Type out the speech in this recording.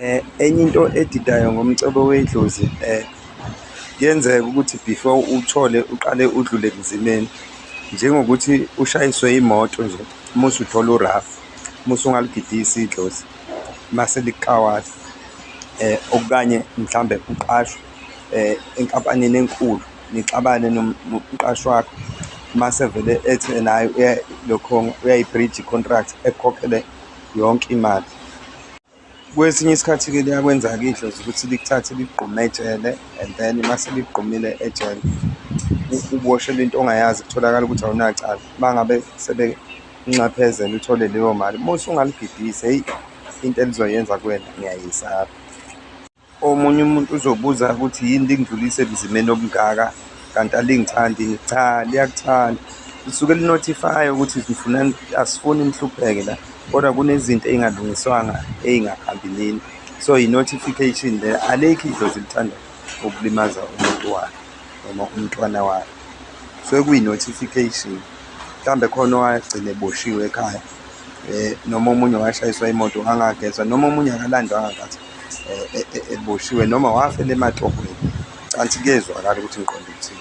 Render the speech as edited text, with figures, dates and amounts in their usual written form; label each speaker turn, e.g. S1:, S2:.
S1: Enye into edidayo ngomcebo wedlozi kuyenzeka ukuthi before uqale udlule ebunzimeni, njengokuthi ushayiswe imoto nje, mase uthola urafu, mase ungaligidisi idlozi, mase likuqawata. Okanye mhlawumbe uqashwe enkampanini enkulu, nixabane nomqashi wakho, mase vele ethi naye lokho uyayibhrija i-contract ekukhokhele yonke imali. Kwesinye isikhathi-ke liyakwenza-ke idlozi ukuthi likuthathe likugqume ejele, and then mase likugqumile ejele uboshelwe into ongayazi, kutholakala ukuthi awunacala. Uma ngabe sebekunxephezela uthole leyo mali, mase ungaligidisi, hheyi into elizoyenza kuwena ngiyayisaba. Omunye umuntu uzobuza ukuthi yini lingidlulise ebunzimeni obungaka kanti alingithandi. Cha, liyakuthanda, lisuke linothifaya ukuthi asifuni nihlupheke la, kodwa kunezinto ey'ngalungiswanga ey'ngakhambi nini. So i-notification le, alikho idlozi lithanda ukulimaza umuntu wayo noma umntwana wayo. Suke kuyi-notification, mhlawumbe khona owagcina eboshiwe ekhaya, noma omunye washayiswa imoto angagezwa, noma omunye akalandwanga kathi eboshiwe, noma wafela ematohweni. Cansi kuyezwakala ukuthi ngiqonde ukuthini.